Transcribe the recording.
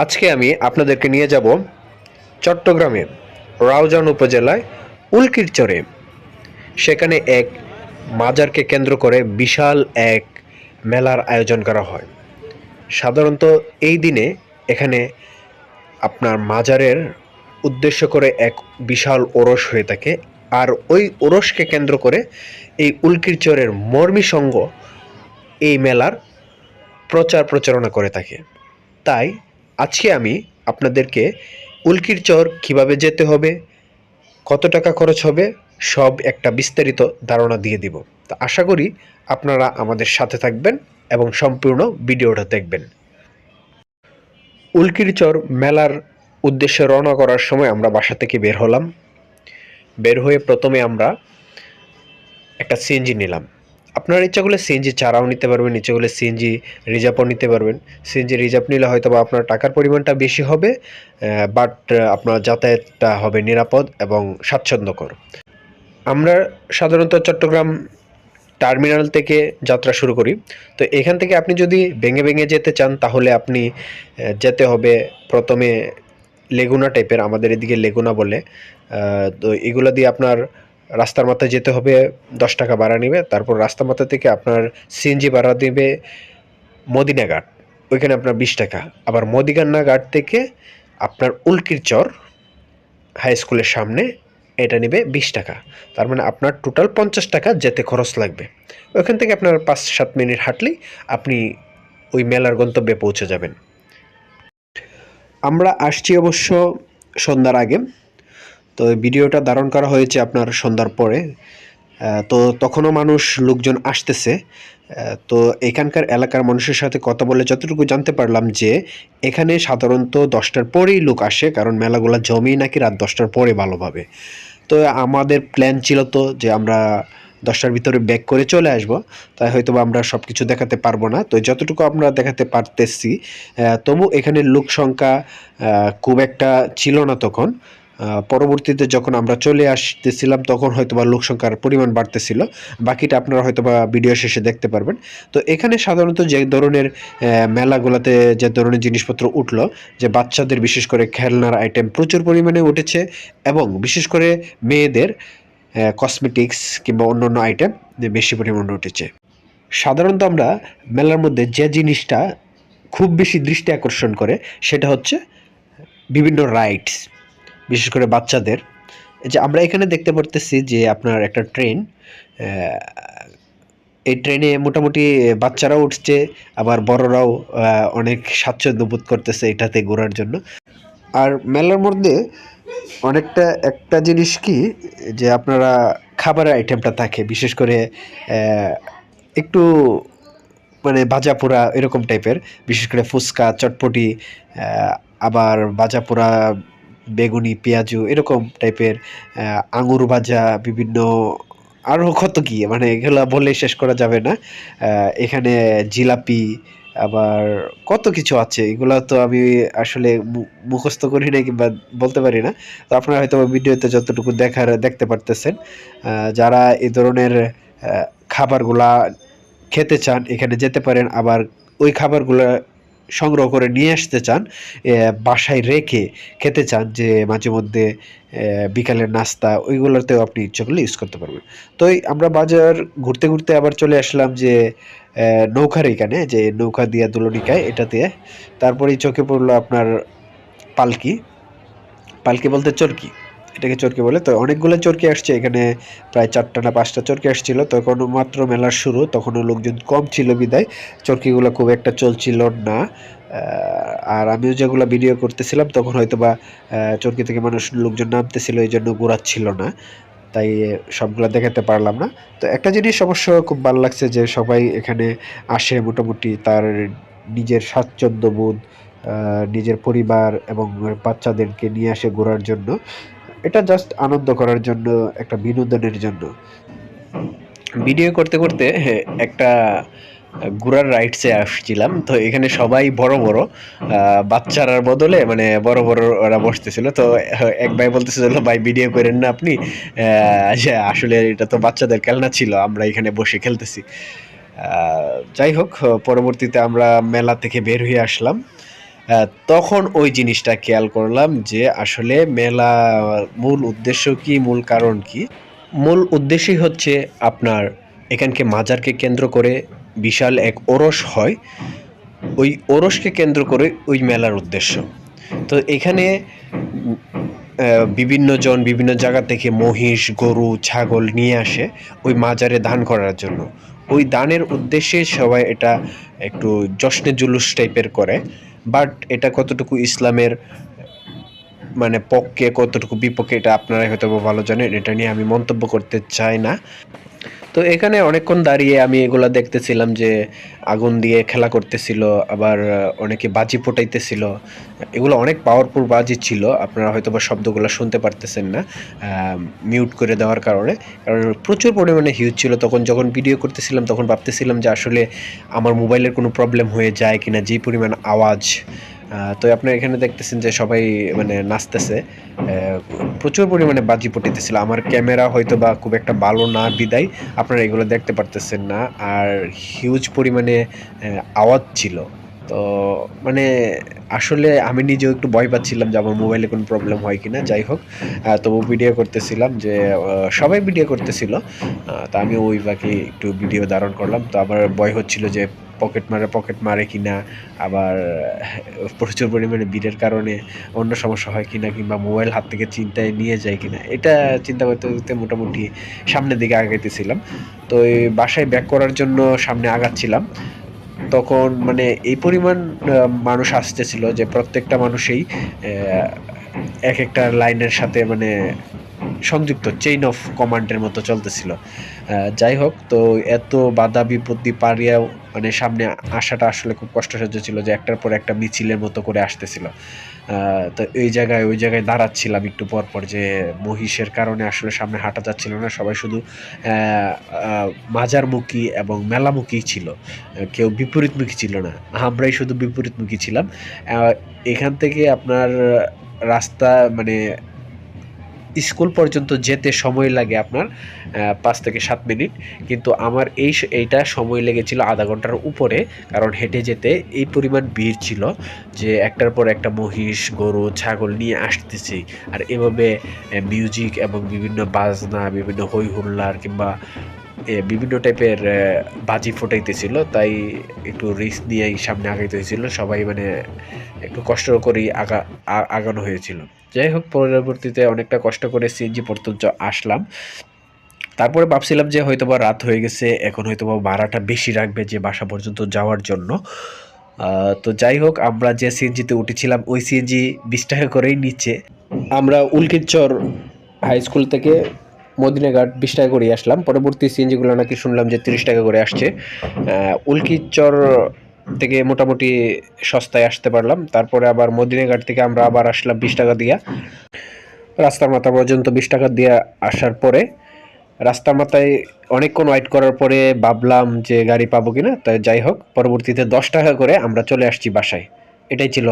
আজকে আমি আপনাদেরকে নিয়ে যাব চট্টগ্রামে রাউজান উপজেলায় উল্কিরচরে। সেখানে এক মাজারকে কেন্দ্র করে বিশাল এক মেলার আয়োজন করা হয়। সাধারণত এই দিনে এখানে আপনার মাজারের উদ্দেশ্য করে এক বিশাল ওরস হয়ে থাকে। আর ওই ওরসকে কেন্দ্র করে এই উল্কিরচরের মর্মী সংঘ এই মেলার প্রচার প্রচারণা করে থাকে। তাই আজকে আমি আপনাদেরকে উল্কিরচর কিভাবে যেতে হবে, কত টাকা খরচ হবে, সব একটা বিস্তারিত ধারণা দিয়ে দিব। তো আশা করি আপনারা আমাদের সাথে থাকবেন এবং সম্পূর্ণ ভিডিওটা দেখবেন। উল্কিরচর মেলার উদ্দেশ্যে রওনা করার সময় আমরা বাসা থেকে বের হলাম। বের হয়ে প্রথমে আমরা একটা সিএনজি নিলাম। আপনার ইচ্ছা করলে সিএনজি ছাড়াও নিতে পারবেন, ইচ্ছা করলে সিএনজি রিজার্ভও নিতে পারবেন। সিএনজি রিজার্ভ নিলে হয়তো বা আপনার টাকার পরিমাণটা বেশি হবে, বাট আপনার যাতায়াতটা হবে নিরাপদ এবং স্বাচ্ছন্দ্যকর। আমরা সাধারণত চট্টগ্রাম টার্মিনাল থেকে যাত্রা শুরু করি। তো এখান থেকে আপনি যদি ভেঙে ভেঙে যেতে চান তাহলে আপনি যেতে হবে প্রথমে লেগুনা টাইপের, আমাদের এদিকে লেগুনা বলে। তো এগুলো দিয়ে আপনার রাস্তার মাথায় যেতে হবে, 10 টাকা ভাড়া নেবে। তারপর রাস্তার মাথা থেকে আপনার সিএনজি ভাড়া দেবে মদিনা ঘাট, ওইখানে আপনার 20 টাকা। আবার মদিনা ঘাট থেকে আপনার উল্কিরচর হাই স্কুলের সামনে এটা নেবে 20 টাকা। তার মানে আপনার টোটাল 50 টাকা যেতে খরচ লাগবে। ওইখান থেকে আপনার 5-7 মিনিট হাঁটলেই আপনি ওই মেলার গন্তব্যে পৌঁছে যাবেন। আমরা আসছি অবশ্য সন্ধ্যার আগে। তো ভিডিওটা ধারণ করা হয়েছে আপনার সন্ধ্যার পরে। তো তখনও লোকজন আসতেছে। তো এখানকার এলাকার মানুষের সাথে কথা বলে যতটুকু জানতে পারলাম যে এখানে সাধারণত 10টার পরেই লোক আসে, কারণ মেলাগুলা জমেই নাকি রাত 10টার পরে ভালোভাবে। তো আমাদের প্ল্যান ছিল তো যে আমরা 10টার ভিতরে ব্যাক করে চলে আসব। তাই হয়তো আমরা সব কিছু দেখাতে পারবো না, তো যতটুকু আমরা দেখাতে পারতেছি। তবু এখানে লোক সংখ্যা খুব একটা ছিল না তখন। পরবর্তীতে যখন আমরা চলে আসতেছিলাম তখন হয়তোবা লোক সংখ্যার পরিমাণ বাড়তেছিল। বাকিটা আপনারা হয়তোবা ভিডিও শেষে দেখতে পারবেন। তো এখানে সাধারণত যে ধরনের মেলাগুলোতে যে ধরনের জিনিসপত্র উঠলো, যে বাচ্চাদের বিশেষ করে খেলনার আইটেম প্রচুর পরিমাণে উঠেছে, এবং বিশেষ করে মেয়েদের কসমেটিক্স কিংবা অন্যান্য আইটেম বেশি পরিমাণে উঠেছে। সাধারণত আমরা মেলার মধ্যে যে জিনিসটা খুব বেশি দৃষ্টি আকর্ষণ করে সেটা হচ্ছে বিভিন্ন রাইডস, বিশেষ করে বাচ্চাদের। যে আমরা এখানে দেখতে পারতেছি যে আপনার একটা ট্রেন, এই ট্রেনে মোটামুটি বাচ্চারাও উঠছে, আবার বড়রাও অনেক স্বাচ্ছন্দ্য বোধ করতেছে এটাতে ঘোরার জন্য। আর মেলার মধ্যে অনেকটা একটা জিনিস কি, যে আপনারা খাবারের আইটেমটা থাকে বিশেষ করে একটু মানে ভাজা পোড়া এরকম টাইপের, বিশেষ করে ফুচকা, চটপটি, আবার ভাজা পোড়া, বেগুনি, পেঁয়াজু এরকম টাইপের, আঙুর ভাজা, বিভিন্ন আরও কত কি, মানে এগুলা বললেই শেষ করা যাবে না। এখানে জিলাপি, আবার কত কিছু আছে, এগুলা তো আমি আসলে মুখস্থ করি না কিংবা বলতে পারি না। তো আপনারা হয়তো ভিডিওতে যতটুকু দেখতে পারতেছেন। যারা এই ধরনের খাবারগুলা খেতে চান এখানে যেতে পারেন। আবার ওই খাবারগুলা সংগ্রহ করে নিয়ে আসতে চান, বাসায় রেখে খেতে চান, যে মাঝে মধ্যে বিকালের নাস্তা, ওইগুলোতেও আপনি ইচ্ছে করলে ইউজ করতে পারবেন। তো আমরা বাজার ঘুরতে ঘুরতে আবার চলে আসলাম যে নৌকার এখানে, যে নৌকা দিয়া দুলনিকায় এটাতে। তারপরেই চোখে পড়লো আপনার পালকি। পালকি বলতে চরকি, এটাকে চরকি বলে। তো অনেকগুলো চরকি আসছে এখানে, প্রায় 4টা না 5টা চরকি আসছিল। তখন মাত্র মেলার শুরু, তখনও লোকজন কম ছিল বিদায় চরকিগুলো খুব একটা চলছিল না। আর আমিও যেগুলো ভিডিও করতেছিলাম তখন হয়তো বা চরকি থেকে লোকজন নামতেছিল, এই জন্য ঘোরাচ্ছিল না, তাই সবগুলো দেখাতে পারলাম না। তো একটা জিনিস অবশ্য খুব ভালো লাগছে যে সবাই এখানে আসে মোটামুটি তার নিজের স্বাচ্ছন্দ্যবোধ, নিজের পরিবার এবং বাচ্চাদেরকে নিয়ে আসে ঘোরার জন্য। এটা জাস্ট আনন্দ করার জন্য, একটা বিনোদনের জন্য। ভিডিও করতে করতে একটা ঘোড়ার রাইডসে আসছিলাম। তো এখানে সবাই বড় বড়, বাচ্চারার বদলে মানে বড় বড় ওরা বসতেছিল। তো এক ভাই বলতেছিল, ভাই ভিডিও করেন না আপনি, যে আসলে এটা তো বাচ্চাদের খেলনা ছিল, আমরা এখানে বসে খেলতেছি। যাই হোক, পরবর্তীতে আমরা মেলা থেকে বের হয়ে আসলাম। তখন ওই জিনিসটা খেয়াল করলাম যে আসলে মেলা মূল উদ্দেশ্য কি, মূল কারণ কি। মূল উদ্দেশ্যই হচ্ছে আপনার এখানকে মাজারকে কেন্দ্র করে বিশাল এক ওরস হয়, ওই ওরসকে কেন্দ্র করে ওই মেলার উদ্দেশ্য। তো এখানে বিভিন্ন জন বিভিন্ন জায়গা থেকে মহিষ, গরু, ছাগল নিয়ে আসে ওই মাজারে দান করার জন্য। ওই দানের উদ্দেশ্যে সবাই এটা একটু জশ্নে জুলুস টাইপের করে। বাট এটা কতটুকু ইসলামের মানে পক্ষে, কতটুকু বিপক্ষে, এটা আপনারাই হয়তো ভালো জানেন। এটা নিয়ে আমি মন্তব্য করতে চাই না। তো এখানে অনেকক্ষণ দাঁড়িয়ে আমি এগুলা দেখতেছিলাম যে আগুন দিয়ে খেলা করতেছিল, আবার অনেকে বাজি ফোটাইতেছিল। এগুলো অনেক পাওয়ারফুল বাজি ছিল, আপনারা হয়তো বা শব্দগুলো শুনতে পারতেছেন না মিউট করে দেওয়ার কারণে, কারণ প্রচুর পরিমাণে হিউজ ছিল। তখন যখন ভিডিও করতেছিলাম তখন ভাবতেছিলাম যে আসলে আমার মোবাইলের কোনো প্রবলেম হয়ে যায় কিনা, যে পরিমাণ আওয়াজ। তো আপনারা এখানে দেখতেছেন যে সবাই মানে নাচতেছে, প্রচুর পরিমাণে বাজি ফুটাইতেছিল। আমার ক্যামেরা হয়তো বা খুব একটা ভালো না বিদায় আপনারা এগুলো দেখতে পারতেছেন না, আর হিউজ পরিমাণে আওয়াজ ছিল। তো মানে আসলে আমি নিজেও একটু ভয় পাচ্ছিলাম যে আমার মোবাইলে কোনো প্রবলেম হয় কিনা। যাই হোক, তবু ভিডিও করতেছিলাম যে সবাই ভিডিও করতেছিল, তা আমি ওই বাকি একটু ভিডিও ধারণ করলাম। তো আবার ভয় হচ্ছিল যে পকেট মারে কিনা, আবার প্রচুর পরিমাণে ভিড়ের কারণে অন্য সমস্যা হয় কিনা, কিংবা মোবাইল হাত থেকে ছিনতাই নিয়ে যায় কিনা, এটা চিন্তা করতে করতে মোটামুটি সামনের দিকে আগাইতেছিলাম। তো এই বাসায় ব্যাক করার জন্য সামনে আগাচ্ছিলাম, তখন মানে এই পরিমাণ মানুষ আসতেছিল যে প্রত্যেকটা মানুষই এক একটা লাইনের সাথে মানে সংযুক্ত, চেইন অফ কমান্ডের মতো চলতেছিল। যাই হোক, তো এত বাধা বিপত্তি পারিয়াও মানে সামনে আসাটা আসলে খুব কষ্টসাধ্য ছিল, যে একটার পর একটা মিছিলের মতো করে আসতেছিল। তো এই জায়গায় ওই জায়গায় দাঁড়াচ্ছিলাম একটু পর পর, যে মহিষের কারণে আসলে সামনে হাঁটা যাচ্ছিল না। সবাই শুধু মাজারমুখী এবং মেলামুখী ছিল, কেউ বিপরীতমুখী ছিল না। আমরাই শুধু বিপরীতমুখী ছিলাম। এখান থেকে আপনার রাস্তা মানে স্কুল পর্যন্ত যেতে সময় লাগে আপনার ৫ থেকে ৭ মিনিট। কিন্তু আমার এইটা সময় লেগেছিল আধা ঘন্টার উপরে, কারণ হেঁটে যেতে এই পরিমাণ ভিড় ছিল যে একটার পর একটা মহিষ, গরু, ছাগল নিয়ে আসতেছি। আর এভাবে মিউজিক এবং বিভিন্ন বাজনা, বিভিন্ন হই হুল্লার কিংবা বিভিন্ন টাইপের বাজি ফোটাইতেছিল, তাই একটু রিস্ক নিয়েই সামনে আগাইতে হয়েছিল। সবাই মানে একটু কষ্ট করেই আগানো হয়েছিল। যাই হোক, পরবর্তীতে অনেকটা কষ্ট করে সিএনজি পর্যন্ত আসলাম। তারপরে ভাবছিলাম যে হয়তোবা রাত হয়ে গেছে, এখন হয়তোবা ভাড়াটা বেশি রাখবে যে বাসা পর্যন্ত যাওয়ার জন্য। তো যাই হোক, আমরা যে সিএনজিতে উঠেছিলাম ওই সিএনজি ২০ টাকা করেই নিচ্ছে। আমরা উল্কিরচর হাই স্কুল থেকে মদিনাঘাট ২০ টাকা করে আসলাম। পরবর্তী সিএনজিগুলো নাকি শুনলাম যে ৩০ টাকা করে আসছে। উল্কিরচর থেকে মোটামুটি সস্তায় আসতে পারলাম। তারপরে আবার মদিনাঘাট থেকে আমরা আবার আসলাম ২০ টাকা দিয়া। রাস্তার মাথা পর্যন্ত ২০ টাকা দিয়ে আসার পরে রাস্তার মাথায় অনেকক্ষণ ওয়েট করার পরে ভাবলাম যে গাড়ি পাবো কিনা। তাই যাই হোক, পরবর্তীতে ১০ টাকা করে আমরা চলে আসছি বাসায়। এটাই ছিল